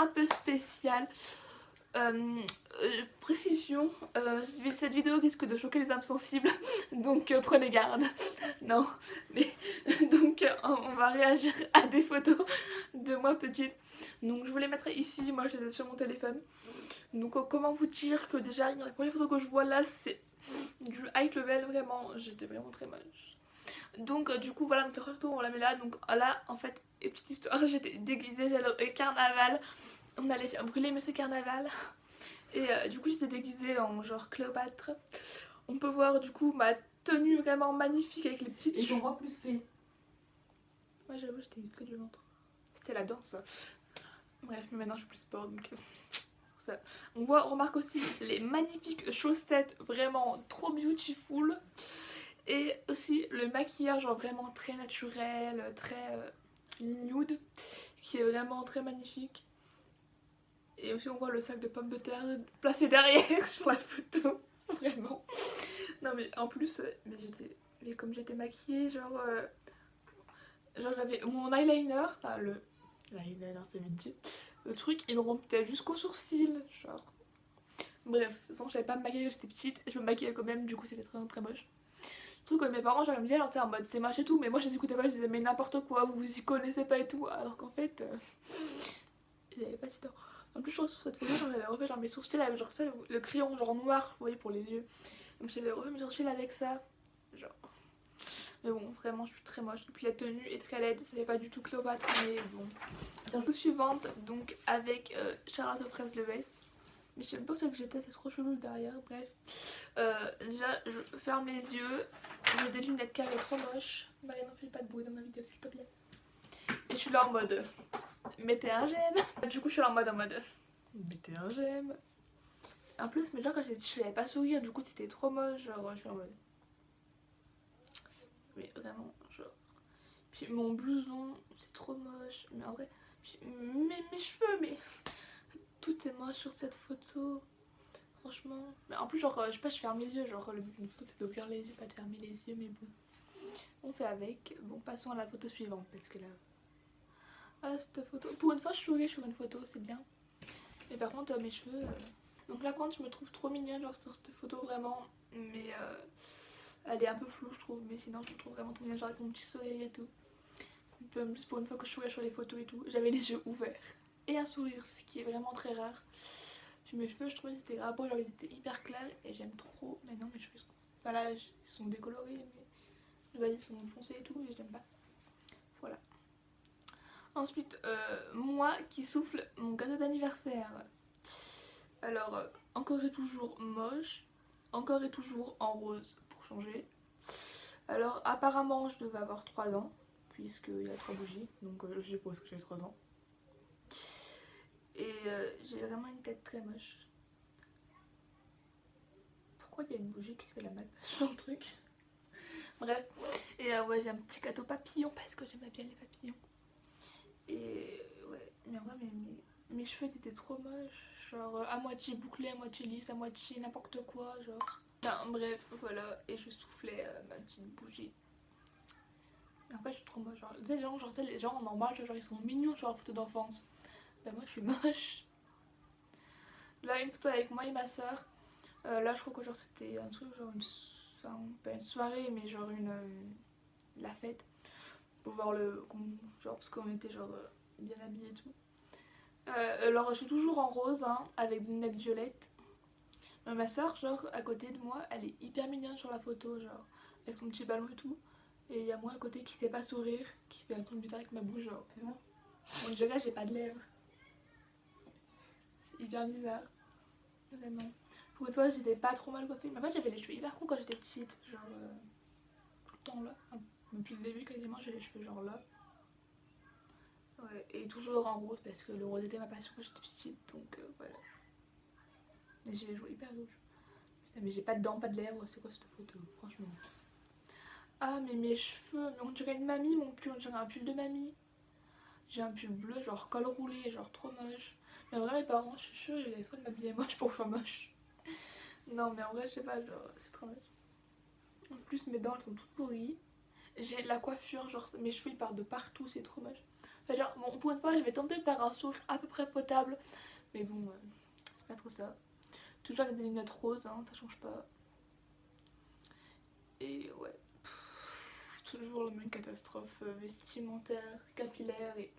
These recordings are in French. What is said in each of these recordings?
un peu spécial. Précision, cette vidéo risque de choquer les âmes sensibles, donc prenez garde. Non, mais donc on va réagir à des photos de moi petite. Donc je vous les mettrai ici, moi je les ai sur mon téléphone. Donc comment vous dire que déjà la première photo que je vois là c'est du high level, vraiment, j'étais vraiment très moche. Donc du coup voilà, donc la première photo on la met là, donc là en fait, petite histoire, j'étais déguisée, j'allais au carnaval, on allait faire brûler Monsieur Carnaval. Et du coup j'étais déguisée en genre Cléopâtre. On peut voir du coup ma tenue vraiment magnifique avec les petites... Et ton robe musclé. Ouais j'avoue j'étais juste que du ventre. C'était la danse. Bref mais maintenant je suis plus sport donc... ça. On remarque aussi les magnifiques chaussettes vraiment trop beautiful. Et aussi le maquillage genre vraiment très naturel, très nude. Qui est vraiment très magnifique. Et aussi on voit le sac de pommes de terre placé derrière sur la photo. Vraiment. Non mais en plus, mais comme j'étais maquillée, genre j'avais mon eyeliner, enfin l'eyeliner c'est vite dit, le truc il me remontait jusqu'aux sourcils, genre. Bref, sans je savais pas me maquiller quand j'étais petite, je me maquillais quand même, du coup c'était très très moche. Le truc que mes parents genre ils me disaient, en mode c'est moche et tout, mais moi je les écoutais pas, je disais mais n'importe quoi, vous vous y connaissez pas et tout, alors qu'en fait ils avaient pas si tort. En plus je trouve sur cette photo j'avais refait genre mes sourcils avec genre ça, le crayon genre noir, vous voyez pour les yeux. Donc j'avais refait mes sourcils avec ça, genre. Mais bon, vraiment, je suis très moche. Et puis la tenue est très laide, ça fait pas du tout Cléopâtre, mais bon. Photo suivante, donc avec Charlotte aux fraises Lewis. Mais je sais même pas où c'est que j'étais, c'est trop chelou derrière, bref. Déjà, je ferme les yeux. J'ai des lunettes carrées trop moches. Marianne, n'en fais pas de bruit dans ma vidéo, s'il te plaît. Et je suis là en mode, mettez un j'aime. Du coup, je suis là en mode, mettez un j'aime. En plus, mais genre, quand j'étais petite, je savais pas sourire, du coup, c'était trop moche. Genre, je suis en mode. Mais vraiment, genre. Puis mon blouson, c'est trop moche. Mais en vrai, puis mes cheveux, mais tout est moche sur cette photo. Franchement. Mais en plus, genre, je sais pas, je ferme les yeux. Genre, le but d'une photo, c'est d'ouvrir les yeux, pas de fermer les yeux, mais bon. On fait avec. Bon, passons à la photo suivante, parce que là. Ah, cette photo. Pour une fois, je souris sur une photo, c'est bien. Mais par contre, mes cheveux. Donc là, quand je me trouve trop mignonne, genre, sur cette photo, vraiment. Mais elle est un peu floue, je trouve. Mais sinon, je me trouve vraiment trop mignonne, genre, avec mon petit sourire et tout. Juste pour une fois que je souriais sur les photos et tout, j'avais les yeux ouverts et un sourire, ce qui est vraiment très rare. Puis mes cheveux, je trouvais que c'était grave beau, genre ils étaient hyper clairs et j'aime trop. Mais non, mes cheveux, voilà, ils sont décolorés, mais ils sont foncés et tout et j'aime pas. Voilà. Ensuite, moi qui souffle mon cadeau d'anniversaire. Alors, encore et toujours moche, encore et toujours en rose pour changer. Alors, apparemment, je devais avoir 3 ans. Puisqu'il y a 3 bougies, donc je suppose que j'ai 3 ans. Et j'ai vraiment une tête très moche. Pourquoi il y a une bougie qui se fait la malle sur le truc? Bref, et ouais, j'ai un petit gâteau papillon parce que j'aimais bien les papillons. Et ouais, mais en vrai, mes cheveux étaient trop moches. Genre à moitié bouclés, à moitié lisses, à moitié n'importe quoi, genre. Enfin, bref, voilà, et je soufflais ma petite bougie. Mais en fait, je suis trop moche. Genre, tu sais, les gens normal, genre, ils sont mignons sur la photo d'enfance. Ben, moi, je suis moche. Là, une photo avec moi et ma soeur. Là, je crois que genre c'était un truc, genre enfin, pas une soirée, mais genre la fête. Pour voir genre, parce qu'on était genre bien habillés et tout. Alors, je suis toujours en rose, hein, avec des lunettes violettes. Ma soeur, genre, à côté de moi, elle est hyper mignonne sur la photo, genre, avec son petit ballon et tout. Et il y a moi à côté qui sait pas sourire, qui fait un truc bizarre avec ma bouche, genre. Bon, déjà, j'ai pas de lèvres. C'est hyper bizarre. Vraiment. Pour une fois, j'étais pas trop mal coiffée. Mais en fait, j'avais les cheveux hyper courts quand j'étais petite. Genre, tout le temps là. Depuis le début, quasiment, j'ai les cheveux genre là. Ouais, et toujours en rose parce que le rose était ma passion quand j'étais petite. Donc voilà. Mais j'ai les joues hyper rouges. Putain, mais j'ai pas de dents, pas de lèvres. C'est quoi cette photo, franchement? Ah, mais mes cheveux. Mais on dirait une mamie, mon pull. On dirait un pull de mamie. J'ai un pull bleu, genre col roulé, genre trop moche. Mais en vrai, mes parents, je suis sûre, ils avaient trop de m'habiller moche pour que je sois moche. Non, mais en vrai, je sais pas, genre, c'est trop moche. En plus, mes dents, elles sont toutes pourries. J'ai la coiffure, genre, mes cheveux, ils partent de partout, c'est trop moche. Enfin, genre, bon, pour une fois, je vais tenter de faire un sourire à peu près potable. Mais bon, c'est pas trop ça. Toujours avec des lunettes roses, hein, ça change pas. Et ouais, toujours la même catastrophe vestimentaire, capillaire et...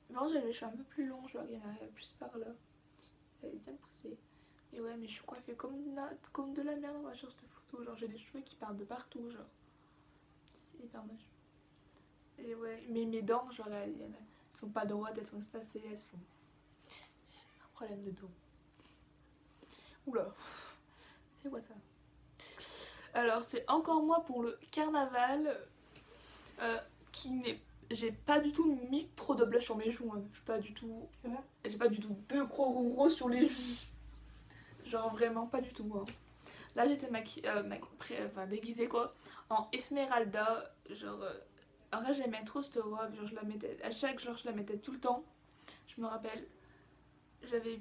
Non, j'avais les cheveux un peu plus longs, genre il y en avait plus par là. Ça avait bien poussé. Et ouais, mais je suis coiffée comme de la merde sur cette photo. Genre j'ai des cheveux qui partent de partout, genre. C'est hyper moche. Et ouais, mais mes dents, genre elles sont pas droites, elles sont espacées, elles sont... J'ai un problème de dos. Oula, c'est quoi ça? Alors c'est encore moi pour le carnaval qui n'est... J'ai pas du tout mis trop de blush sur mes joues, hein. Je suis pas du tout... J'ai pas du tout 2 gros roses sur les joues. Genre vraiment pas du tout, hein. Là j'étais déguisée quoi, en Esmeralda, genre... en vrai j'aimais trop cette robe, genre je la mettais, à chaque jour je la mettais tout le temps. Je me rappelle, j'avais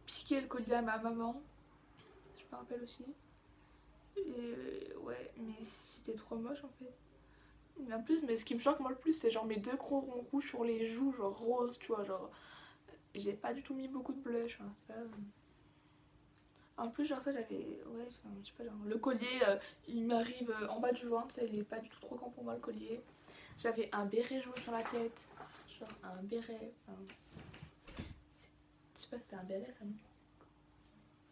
piqué le collier à ma maman, je me rappelle aussi. Et ouais, mais c'était trop moche en fait. Mais en plus, mais ce qui me choque moi le plus, c'est genre mes 2 gros ronds rouges sur les joues, genre rose, tu vois, genre... J'ai pas du tout mis beaucoup de blush, hein, c'est pas... En plus, genre ça, j'avais... Ouais, enfin, je sais pas, genre... Le collier, il m'arrive en bas du ventre, ça, il est pas du tout trop grand pour moi, le collier. J'avais un béret jaune sur la tête, genre un béret, enfin... Je sais pas si c'est un béret, ça, non?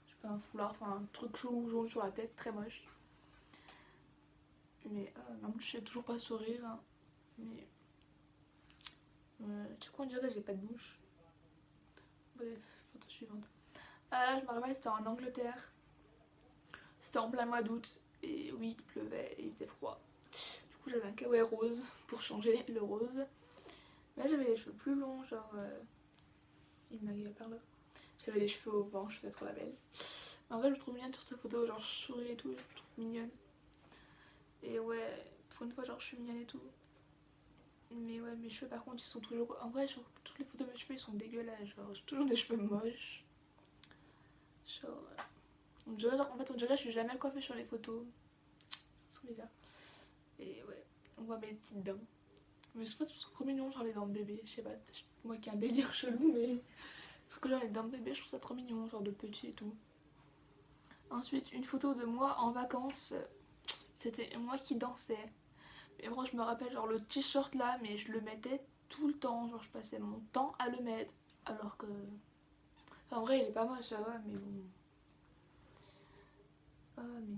Je sais pas, un foulard, enfin, un truc chaud jaune sur la tête, très moche. Mais en plus, je sais toujours pas sourire, hein. Mais... tu sais quoi, on dirait que j'ai pas de bouche. Bref, photo suivante. Ah là, je me rappelle, c'était en Angleterre. C'était en plein mois d'août. Et oui, il pleuvait et il faisait froid. Du coup, j'avais un kawaii rose pour changer le rose. Mais là, j'avais les cheveux plus longs, genre... il m'a gueulé par là. J'avais les cheveux au vent, je faisais trop la belle. En vrai, je me trouve mignonne sur cette photo, genre je souris et tout, je me trouve mignonne. Et ouais, pour une fois, genre je suis mignonne et tout. Mais ouais, mes cheveux par contre, ils sont toujours... En vrai, sur toutes les photos de mes cheveux, ils sont dégueulasses. Genre, j'ai toujours des cheveux moches. Genre... On dirait, genre, en fait, on dirait que je suis jamais coiffée sur les photos. C'est trop bizarre. Et ouais, on voit mes petites dents. Mais je trouve que c'est trop mignon, genre les dents de bébé. Je sais pas, moi qui ai un délire chelou, mais... Je trouve que genre les dents de bébé, je trouve ça trop mignon, genre de petit et tout. Ensuite, une photo de moi en vacances. C'était moi qui dansais. Mais moi, je me rappelle, genre le t-shirt là, mais je le mettais tout le temps. Genre, je passais mon temps à le mettre. Alors que... Enfin, en vrai, il est pas moche, ça va, mais bon... Ah, mais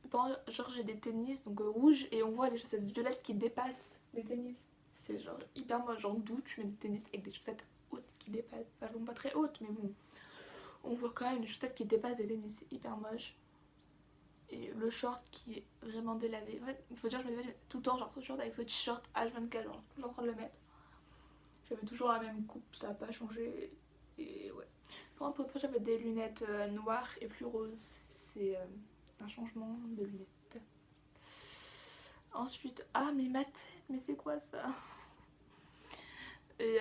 putain. Par exemple, genre, j'ai des tennis, donc rouges, et on voit les chaussettes violettes qui dépassent les tennis. C'est genre hyper moche. Genre, d'où tu mets des tennis avec des chaussettes hautes qui dépassent. Enfin, elles sont pas très hautes, mais bon. On voit quand même les chaussettes qui dépassent des tennis. C'est hyper moche. Et le short qui est vraiment délavé. En fait, il faut dire, je me mettais tout le temps genre ce short avec ce t-shirt H24, genre toujours en train de le mettre. J'avais toujours la même coupe, ça n'a pas changé. Et ouais. Par contre, pour une fois, j'avais des lunettes noires et plus roses. C'est un changement de lunettes. Ensuite, ah mais ma tête, mais c'est quoi ça? Et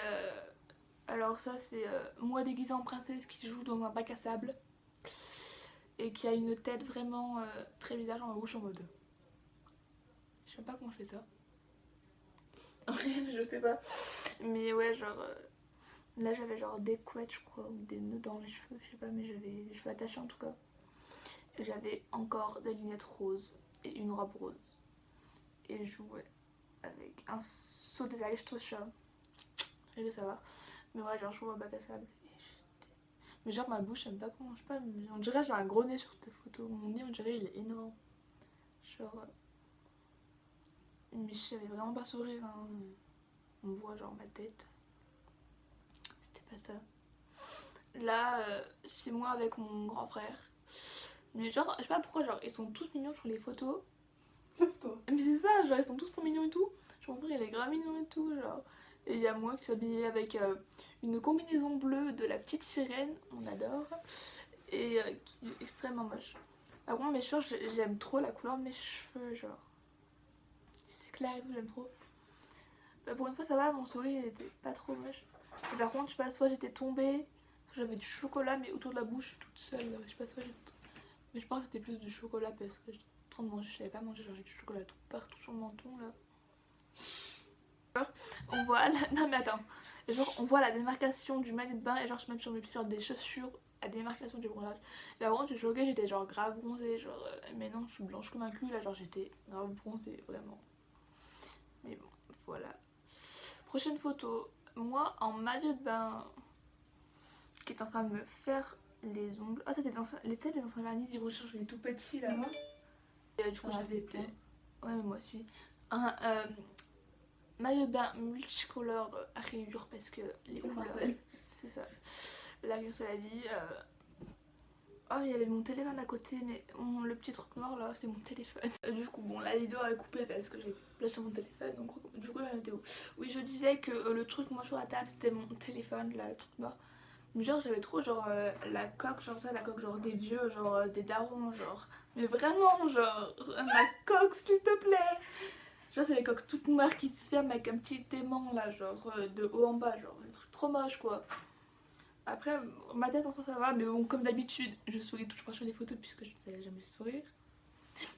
alors ça c'est moi déguisée en princesse qui joue dans un bac à sable. Et qui a une tête vraiment très bizarre, genre rouge en mode. Je sais pas comment je fais ça. Je sais pas. Mais ouais, genre. Là j'avais genre des couettes, je crois, ou des nœuds dans les cheveux, je sais pas, mais j'avais les cheveux attachés en tout cas. Et j'avais encore des lunettes roses et une robe rose. Et je jouais avec un saut des chat. Je vais savoir. Mais ouais, genre je jouais au bac à sable. Mais genre ma bouche, j'aime pas comment, je sais pas, on dirait que j'ai un gros nez sur tes photos. Mon nez, on dirait il est énorme. Genre... Mais je savais vraiment pas sourire, hein. On voit genre ma tête. C'était pas ça. Là, c'est moi avec mon grand frère. Mais genre, je sais pas pourquoi, genre, ils sont tous mignons sur les photos. Sauf toi. Mais c'est ça, genre, ils sont tous trop mignons et tout. Genre, mon frère, il est grave mignon et tout, genre. Et il y a moi qui s'habillais avec une combinaison bleue de la petite sirène, on adore. Et qui est extrêmement moche. Par contre, mes cheveux, j'aime trop la couleur de mes cheveux, genre. C'est clair et tout, j'aime trop. Bah, pour une fois, ça va, mon sourire il était pas trop moche. Et par contre, je sais pas, soit j'étais tombée, soit j'avais du chocolat, mais autour de la bouche toute seule. Je sais pas, soit j'étais. Mais je pense que c'était plus du chocolat parce que j'étais en train de manger, je savais pas manger, genre j'ai du chocolat tout partout sur le menton là. On voit la... Non mais attends. Genre on voit la démarcation du maillot de bain et genre je mets sur mes pieds genre des chaussures à démarcation du bronzage. Là avant j'ai choqué, j'étais genre grave bronzée, genre mais non je suis blanche comme un cul là, genre j'étais grave bronzée vraiment. Mais bon voilà. Prochaine photo, moi en maillot de bain qui est en train de me faire les ongles. Ah c'était dans les anciens vernis ils recherchent les tout petits là. Et du coup j'avais ouais mais moi aussi. Maillot de bain multicolore à rayures parce que les couleurs, c'est ça. La rayure c'est la vie. Oh il y avait mon téléphone à côté mais le petit truc noir là c'est mon téléphone. Du coup bon la vidéo est coupée parce que j'ai lâché mon téléphone donc du coup la vidéo. Oui je disais que le truc moi sur la table c'était mon téléphone là le truc noir. Mais genre j'avais trop genre la coque genre ça la coque genre des vieux genre des darons genre. Mais vraiment genre ma coque s'il te plaît. Genre c'est les coques toutes noires qui se ferment avec un petit aimant là genre de haut en bas genre un truc trop moche quoi. Après ma tête en soi ça va mais bon comme d'habitude je souris toujours pas sur les photos puisque je ne sais jamais sourire.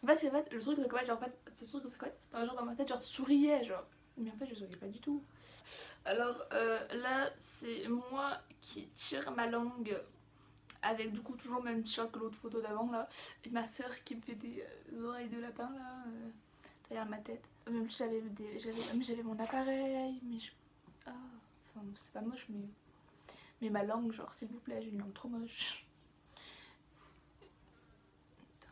En fait le truc c'est que genre en fait ce truc c'est quoi genre dans ma tête genre souriais genre mais en fait je souriais pas du tout. Alors là c'est moi qui tire ma langue avec du coup toujours le même t-shirt que l'autre photo d'avant là et ma soeur qui me fait des oreilles de lapin là derrière ma tête. Même si j'avais mon appareil, mais ah, enfin c'est pas moche mais ma langue genre s'il vous plaît j'ai une langue trop moche. Putain,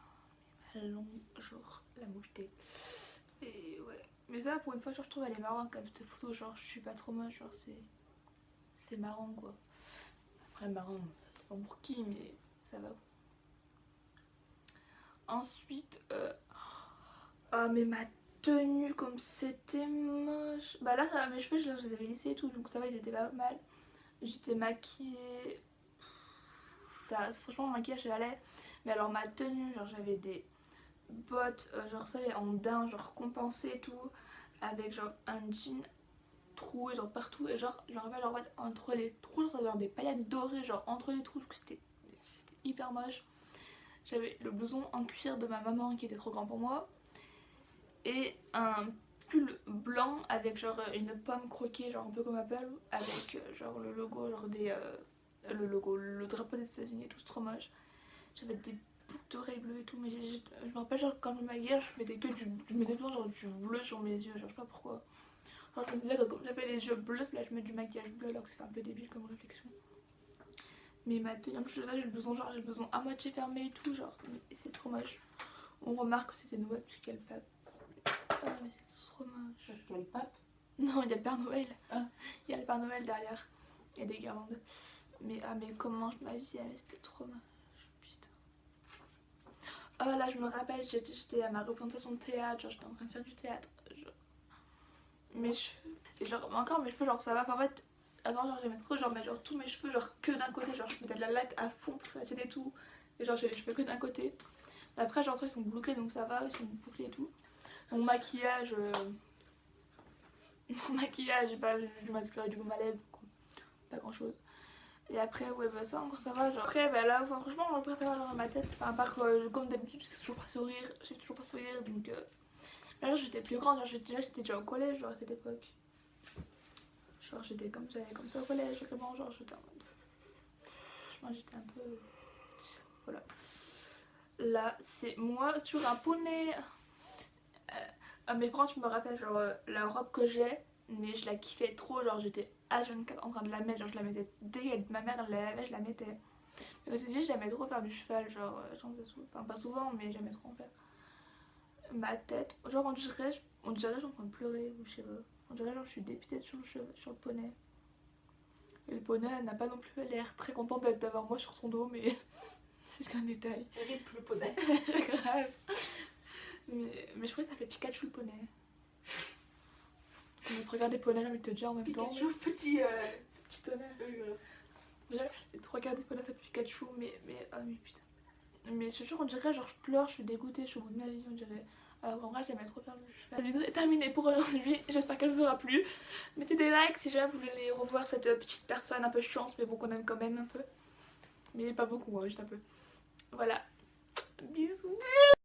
mais ma langue genre la moucheté. Et ouais. Mais ça pour une fois genre, je trouve elle est marrante comme cette photo genre je suis pas trop moche genre c'est marrant quoi. Après marrant, c'est pas pour qui mais ça va. Ensuite ah mais ma tenue comme c'était moche. Bah là mes cheveux je les avais lissés et tout donc ça va ils étaient pas mal. J'étais maquillée. Ça, franchement mon maquillage allait. Mais alors ma tenue genre j'avais des bottes genre ça en daim genre compensé et tout. Avec genre un jean troué genre partout. Et genre je me rappelle genre entre les trous genre ça avait genre des paillettes dorées genre entre les trous. C'était hyper moche. J'avais le blouson en cuir de ma maman qui était trop grand pour moi. Et un pull blanc avec genre une pomme croquée genre un peu comme Apple avec genre le logo genre des le drapeau des États-Unis et tout, c'est trop moche. J'avais des boucles d'oreilles bleues et tout mais je me rappelle genre quand je me maquillais je mettais que je mettais tout genre du bleu sur mes yeux genre je sais pas pourquoi. Genre je me disais que comme j'avais les yeux bleus là je mets du maquillage bleu alors que c'est un peu débile comme réflexion. Mais ma tenue en plus de ça j'ai le blouson genre j'ai le blouson à moitié fermé et tout genre mais c'est trop moche. On remarque que c'était Noël puisqu'elle pape. Ah mais c'est trop moche. Parce qu'il y a le pape. Non il y a le Père Noël. Ah. Il y a le Père Noël derrière. Il y a des guirlandes. Mais ah mais comment je m'habillais mais c'était trop moche. Putain. Oh là je me rappelle j'étais à ma représentation de théâtre. Genre j'étais en train de faire du théâtre. Genre... Mes cheveux. Et genre encore mes cheveux genre ça va. Enfin, en fait avant genre j'aimais trop genre mettre genre tous mes cheveux genre que d'un côté. Genre je mettais de la laque à fond pour que ça tienne et tout. Et genre j'ai les cheveux que d'un côté. Après genre ils sont bouclés donc ça va. Ils sont bouclés et tout. Mon maquillage mon maquillage, bah, du mascara, du baume à lèvres, pas grand chose. Et après, ouais, bah ça encore ça va. Genre. Après, bah là, enfin, franchement, après ça va genre, dans ma tête. Enfin, à part que, comme d'habitude, je sais toujours pas sourire. Je sais toujours pas sourire donc. Là, j'étais plus grande, genre, j'étais déjà au collège, genre à cette époque. Genre, j'avais comme ça au collège, vraiment, genre, j'étais en mode. Franchement, j'étais un peu. Voilà. Là, c'est moi sur un poney. Mes parents, je me rappelle, genre, la robe que j'ai, mais je la kiffais trop, genre, j'étais H24 en train de la mettre, genre, je la mettais dès que ma mère elle la lavait, je la mettais. Mais au début, j'aimais trop faire du cheval, genre, j'en faisais souvent, enfin, pas souvent, mais j'aimais trop en faire. Ma tête, genre, on dirait, j'en train de pleurer, ou je sais pas. On dirait, genre, je suis dépitée sur le poney. Et le poney, elle n'a pas non plus l'air très contente d'avoir moi sur son dos, mais c'est qu'un détail. Rip le poney. Grave. Mais je crois que ça s'appelait Pikachu le poney. On va te regarder poney, j'ai envie de te dire en même temps. Pikachu, petit poney. Les trois quarts des poneys s'appellent Pikachu, mais ah mais putain. Mais je te jure, on dirait genre je pleure, je suis dégoûtée, je suis au bout de ma vie, on dirait. Alors en vrai, j'aimerais trop faire le cheval. La vidéo est terminée pour aujourd'hui, j'espère qu'elle vous aura plu. Mettez des likes si jamais vous voulez revoir cette petite personne un peu chiante, mais bon qu'on aime quand même un peu. Mais pas beaucoup, hein, juste un peu. Voilà.